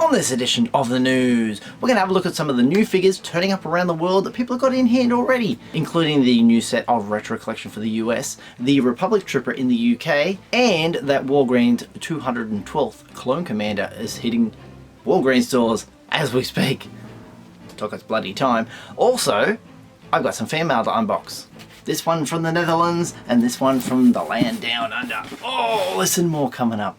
On this edition of the news, we're going to have a look at some of the new figures turning up around the world that people have got in hand already, including the new set of Retro Collection for the US, the Republic Trooper in the UK, and that Walgreens 212th Clone Commander is hitting Walgreens stores as we speak. Took us bloody time. Also, I've got some fan mail to unbox. This one from the Netherlands and this one from the land down under. Oh, listen, more coming up.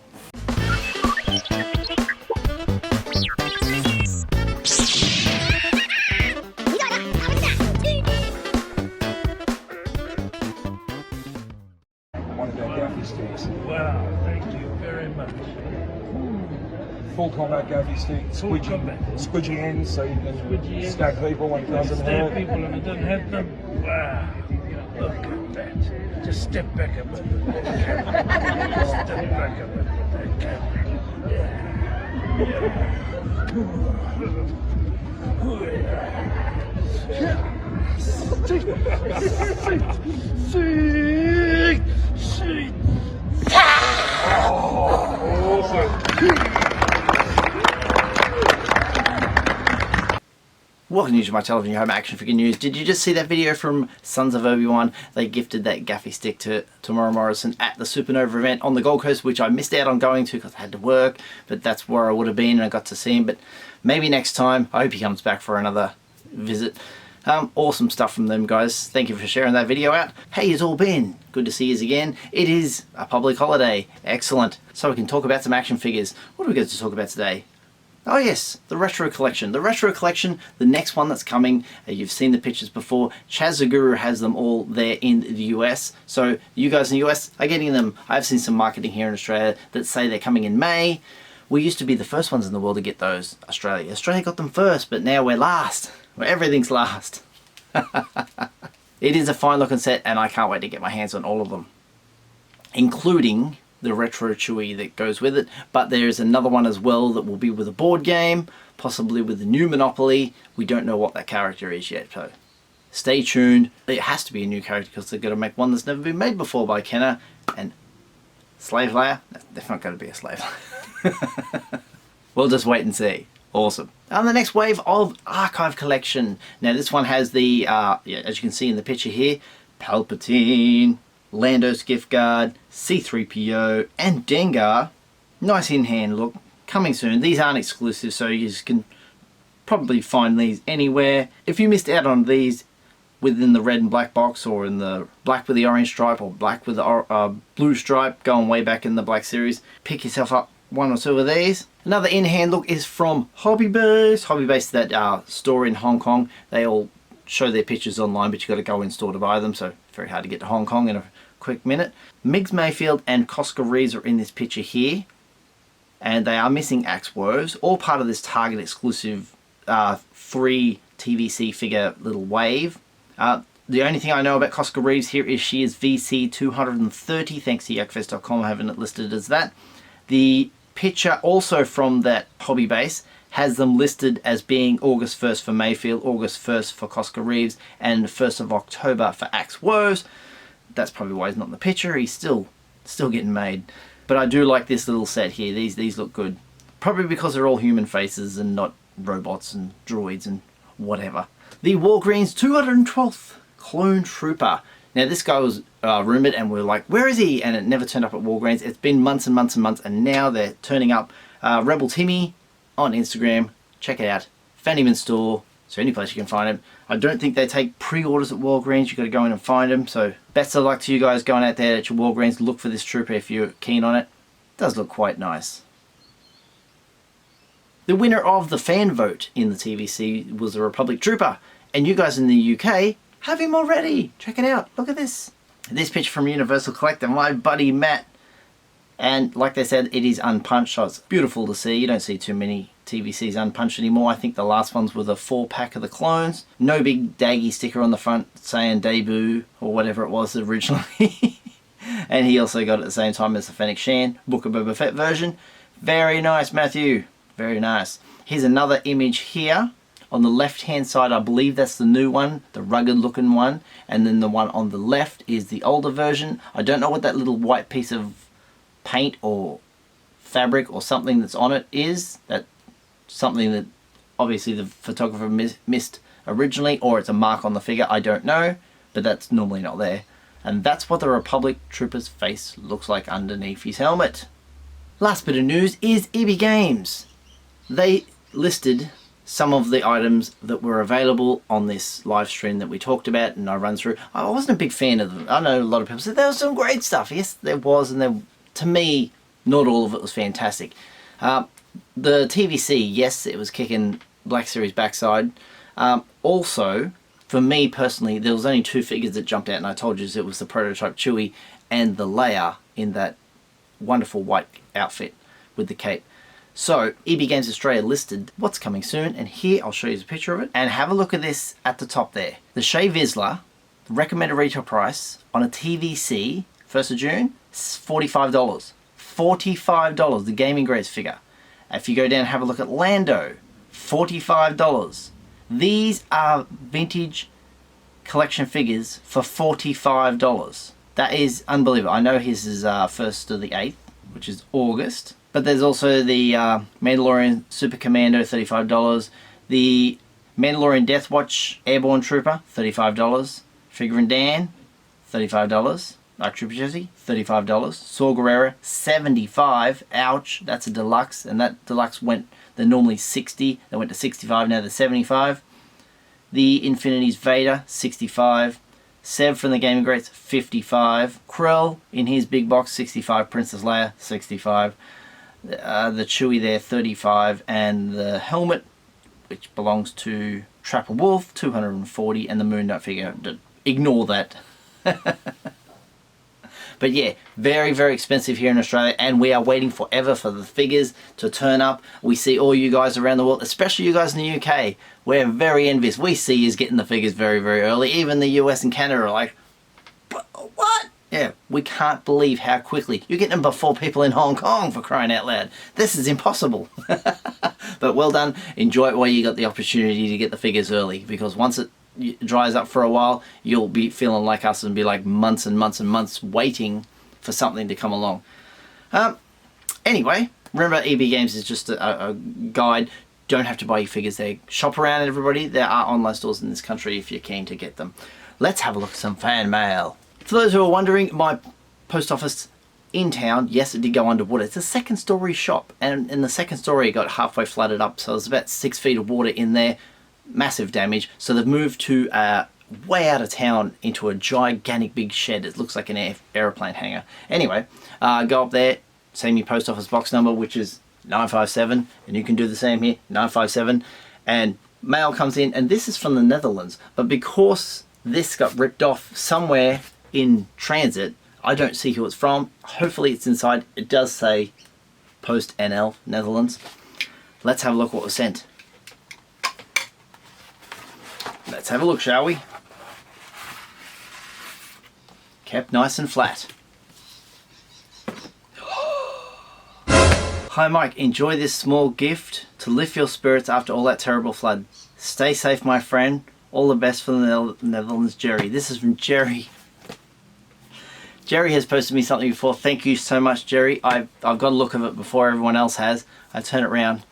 Wow, thank you very much. Full combat gaffy stick, squidgy ends so you can stack people when it doesn't hurt. Stack people and it doesn't hurt them. Wow, look at that. Just step back a bit with that camera. Just step back a bit with that camera. Welcome to Usualmike Television, your home action figure news. Did you just see that video from Sons of ObiWan? They gifted that gaffy stick to Tamara Morrison at the Supernova event on the Gold Coast, which I missed out on going to because I had to work, but that's where I would have been and I got to see him. But maybe next time. I hope he comes back for another visit. Awesome stuff from them, guys. Thank you for sharing that video out. Hey, it's all been good to see you again. It is a public holiday. Excellent. So we can talk about some action figures. What do we get to talk about today? Oh yes, the Retro Collection. The Retro Collection, the next one that's coming. You've seen the pictures before. Chaz the Guru has them all there in the US. So you guys in the US are getting them. I've seen some marketing here in Australia that say they're coming in May. We used to be the first ones in the world to get those, Australia. Australia got them first, but now we're last. Where everything's last. It is a fine looking set and I can't wait to get my hands on all of them. Including the retro Chewie that goes with it, but there's another one as well that will be with a board game, possibly with the new Monopoly. We don't know what that character is yet, so stay tuned. It has to be a new character because they're going to make one that's never been made before by Kenner. And Slave Layer? That's not going to be a slave. We'll just wait and see. Awesome. And the next wave of Archive Collection. Now this one has the, as you can see in the picture here, Palpatine, Lando's gift guard, C-3PO, and Dengar. Nice in hand look. Coming soon. These aren't exclusive, so you can probably find these anywhere. If you missed out on these within the red and black box, or in the black with the orange stripe, or black with the blue stripe, going way back in the black series, pick yourself up one or two of these. Another in-hand look is from HobbyBase. HobbyBase, that store in Hong Kong. They all show their pictures online, but you've got to go in store to buy them, so very hard to get to Hong Kong in a quick minute. Migs Mayfield and Cosca Reeves are in this picture here, and they are missing Axe Woes, all part of this Target exclusive 3 TVC figure little wave. The only thing I know about Cosca Reeves here is she is VC 230, thanks to yakfest.com having it listed as that. The picture also from that hobby base has them listed as being August 1st for Mayfield, August 1st for Cosca Reeves, and 1st of October for Axe Woes. That's probably why he's not in the picture. He's still getting made. But I do like this little set here. These look good. Probably because they're all human faces and not robots and droids and whatever. The Walgreens 212th Clone Trooper. Now this guy was rumoured and we were like, where is he? And it never turned up at Walgreens. It's been months and months and months, and now they're turning up. Rebel Timmy on Instagram. Check it out. Found him in store. So any place you can find him. I don't think they take pre-orders at Walgreens. You've got to go in and find them. So best of luck to you guys going out there at your Walgreens. Look for this trooper if you're keen on it. It does look quite nice. The winner of the fan vote in the TVC was the Republic Trooper. And you guys in the UK have him already. Check it out. Look at this. This picture from Universal Collector, my buddy Matt. And like they said, it is unpunched, so it's beautiful to see. You don't see too many TVCs unpunched anymore. I think the last ones were the 4-pack of the clones. No big daggy sticker on the front saying debut or whatever it was originally. And he also got it at the same time as the Fennec Shan Book of Boba Fett version. Very nice, Matthew. Very nice. Here's another image here. On the left hand side, I believe that's the new one, the rugged looking one. And then the one on the left is the older version. I don't know what that little white piece of paint or fabric or something that's on it is. That something that obviously the photographer missed originally, or it's a mark on the figure, I don't know, but that's normally not there. And that's what the Republic Trooper's face looks like underneath his helmet. Last bit of news is EB Games. They listed some of the items that were available on this live stream that we talked about, and I run through. I wasn't a big fan of them. I know a lot of people said there was some great stuff. Yes, there was, and to me, not all of it was fantastic. The TVC, yes, it was kicking Black Series backside. Also, for me personally, there was only 2 figures that jumped out, and I told you it was the prototype Chewie and the Leia in that wonderful white outfit with the cape. So, EB Games Australia listed what's coming soon, and here I'll show you a picture of it. And have a look at this at the top there. The Shea Vizsla, recommended retail price on a TVC, 1st of June, $45. $45, the gaming grades figure. If you go down and have a look at Lando, $45. These are vintage collection figures for $45. That is unbelievable. I know his is 1st to the 8th, which is August. But there's also the Mandalorian Super Commando, $35. The Mandalorian Death Watch Airborne Trooper, $35. Figure Dan, $35. Dark Trooper Jersey, $35. Saw Gerrera, $75. Ouch, that's a deluxe. And that deluxe they're normally $60. They went to $65, now they're $75. The Infinity's Vader, $65. Sev from the Gaming Greats, $55. Krell in his big box, $65. Princess Leia, $65. The Chewie there, $35, and the helmet, which belongs to Trapper Wolf, $240, and the Moon Knight figure, ignore that. But yeah, very, very expensive here in Australia, and we are waiting forever for the figures to turn up. We see all you guys around the world, especially you guys in the UK. We're very envious. We see you getting the figures very, very early. Even the US and Canada are like, what? Yeah, we can't believe how quickly. You're getting them before people in Hong Kong, for crying out loud. This is impossible. But well done. Enjoy it while you got the opportunity to get the figures early, because once it dries up for a while, you'll be feeling like us and be like months and months and months waiting for something to come along. Anyway, remember EB Games is just a guide. Don't have to buy your figures there. Shop around, everybody. There are online stores in this country if you're keen to get them. Let's have a look at some fan mail. For those who are wondering, my post office in town, yes, it did go underwater. It's a second story shop, and in the second story it got halfway flooded up, so there's about 6 feet of water in there. Massive damage. So they've moved to way out of town into a gigantic big shed. It looks like an aeroplane hangar. Anyway, go up there, send me post office box number, which is 957, and you can do the same here, 957, and mail comes in, and this is from the Netherlands, but because this got ripped off somewhere in transit, I don't see who it's from. Hopefully it's inside. It does say Post NL, Netherlands. Let's have a look what was sent. Let's have a look, shall we? Kept nice and flat. Hi Mike, enjoy this small gift to lift your spirits after all that terrible flood. Stay safe, my friend. All the best for the Netherlands, Jerry. This is from Jerry. Jerry has posted me something before. Thank you so much, Jerry. I've got a look of it before everyone else has. I turn it around.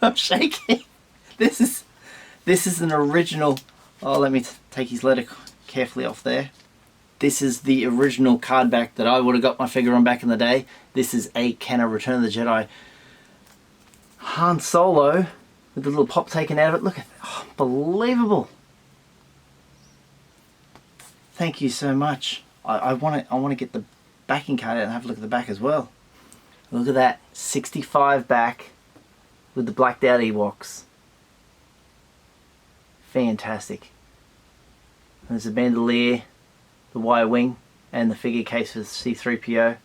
I'm shaking. This is an original. Oh, let me take his letter carefully off there. This is the original card back that I would have got my figure on back in the day. This is a Kenner Return of the Jedi Han Solo with the little pop taken out of it. Look at that. Oh, unbelievable. Thank you so much. I want to get the backing card out and have a look at the back as well. Look at that. 65 back with the blacked out Ewoks. Fantastic. There's a bandolier, the wire wing, and the figure case for C-3PO.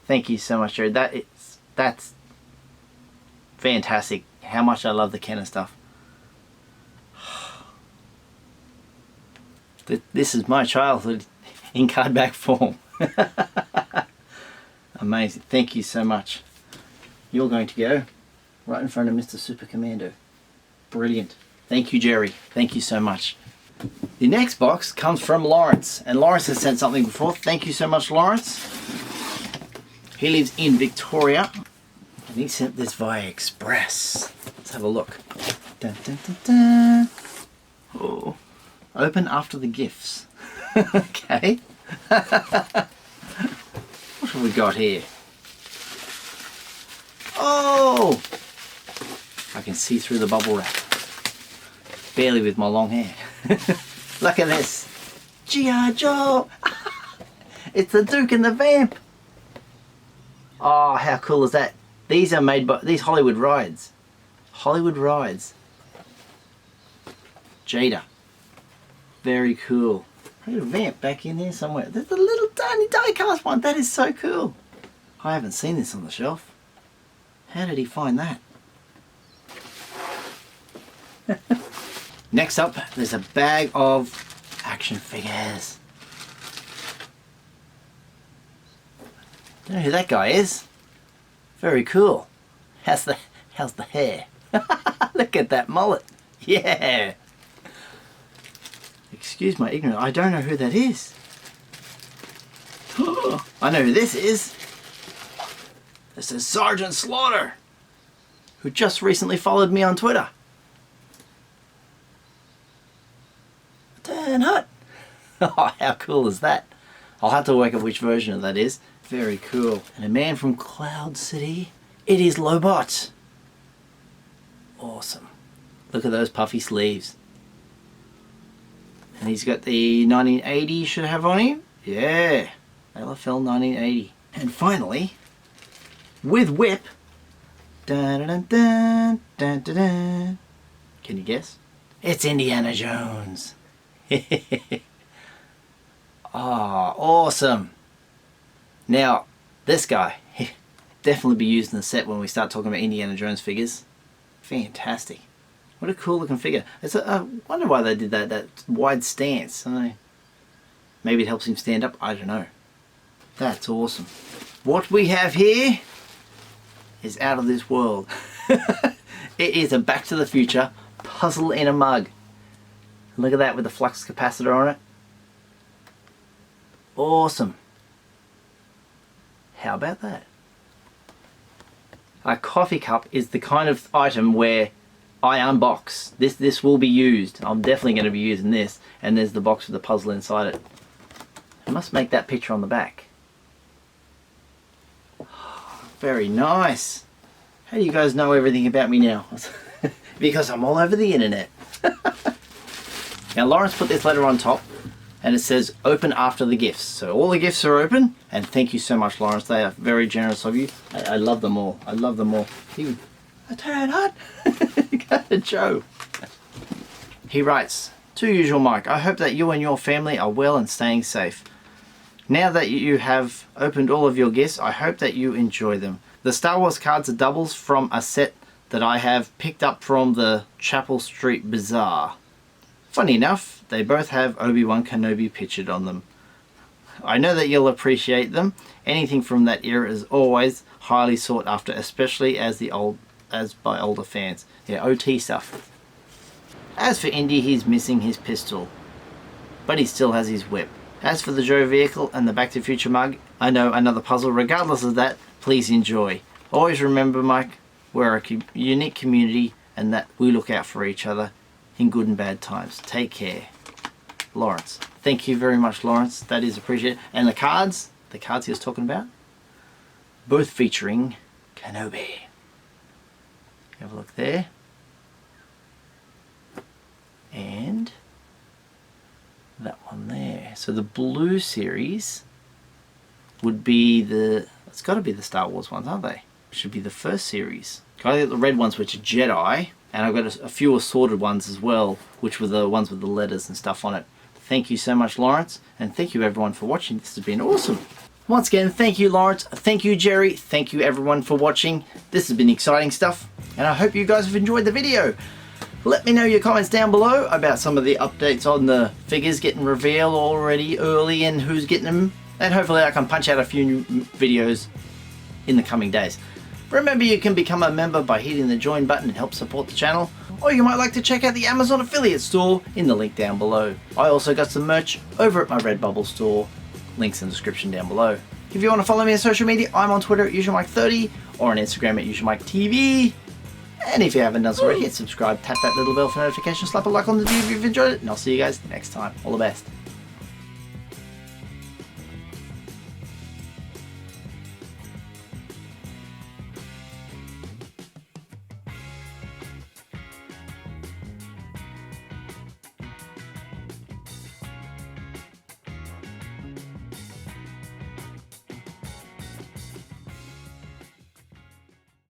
Thank you so much, Jared. That's fantastic. How much I love the Kenner stuff. This is my childhood in cardback form. Amazing. Thank you so much. You're going to go right in front of Mr. Super Commando. Brilliant. Thank you, Jerry. Thank you so much. The next box comes from Laurence, and Laurence has sent something before. Thank you so much, Laurence. He lives in Victoria and he sent this via express. Let's have a look. Dun, dun, dun, dun. Oh, open after the gifts. Okay. What have we got here? Oh! I can see through the bubble wrap. Barely with my long hair. Look at this. G.I. Joe! It's the Duke and the Vamp! Oh, how cool is that? These are made by these Hollywood rides. Hollywood rides. Jada. Very cool. Look at a Vamp back in there somewhere. There's a little tiny die-cast one. That is so cool. I haven't seen this on the shelf. How did he find that? Next up, there's a bag of action figures. Don't know who that guy is. Very cool. How's the hair? Look at that mullet. Yeah. Excuse my ignorance. I don't know who that is. I know who this is. This is Sergeant Slaughter, who just recently followed me on Twitter. Turn hot. Oh, how cool is that? I'll have to work out which version of that is. Very cool. And a man from Cloud City. It is Lobot. Awesome. Look at those puffy sleeves. And he's got the 1980 should have on him. Yeah. LFL 1980. And finally, with whip. Dun, dun, dun, dun, dun, dun. Can you guess? It's Indiana Jones. Oh, awesome. Now, this guy, he'll definitely be used in the set when we start talking about Indiana Jones figures. Fantastic. What a cool looking figure. I wonder why they did that wide stance. Maybe it helps him stand up. I don't know. That's awesome. What we have here is out of this world. It is a Back to the Future puzzle in a mug. Look at that with the flux capacitor on it. Awesome. How about that? A coffee cup is the kind of item where I unbox. This will be used. I'm definitely going to be using this. And there's the box with the puzzle inside it. I must make that picture on the back. Very nice. How do you guys know everything about me now? Because I'm all over the internet. Now Laurence put this letter on top and it says open after the gifts. So all the gifts are open, and thank you so much, Laurence. They are very generous of you. I love them all. I love them all. I turn hot. Go to Joe. He writes, to Usualmike, I hope that you and your family are well and staying safe. Now that you have opened all of your gifts, I hope that you enjoy them. The Star Wars cards are doubles from a set that I have picked up from the Chapel Street Bazaar. Funny enough, they both have Obi-Wan Kenobi pictured on them. I know that you'll appreciate them. Anything from that era is always highly sought after, especially as by older fans. Yeah, OT stuff. As for Indy, he's missing his pistol, but he still has his whip. As for the Joe vehicle and the Back to the Future mug, I know another puzzle. Regardless of that, please enjoy. Always remember, Mike, we're a unique community and that we look out for each other in good and bad times. Take care. Laurence. Thank you very much, Laurence. That is appreciated. And the cards he was talking about, both featuring Kenobi. Have a look there. And that one there. So the blue series would be it's got to be the Star Wars ones, aren't they? It should be the first series. I got the red ones, which are Jedi, and I've got a few assorted ones as well, which were the ones with the letters and stuff on it. Thank you so much, Laurence, and thank you everyone for watching. This has been awesome. Once again, thank you, Laurence. Thank you, Jerry. Thank you everyone for watching. This has been exciting stuff, and I hope you guys have enjoyed the video. Let me know your comments down below about some of the updates on the figures getting revealed already early and who's getting them, and hopefully I can punch out a few new videos in the coming days. Remember, you can become a member by hitting the join button and help support the channel, or you might like to check out the Amazon affiliate store in the link down below. I also got some merch over at my Redbubble store, links in the description down below. If you want to follow me on social media, I'm on Twitter at Usualmike30 or on Instagram at UsualmikeTV. And if you haven't done so already, hit subscribe, tap that little bell for notifications, slap a like on the video if you've enjoyed it, and I'll see you guys next time. All the best.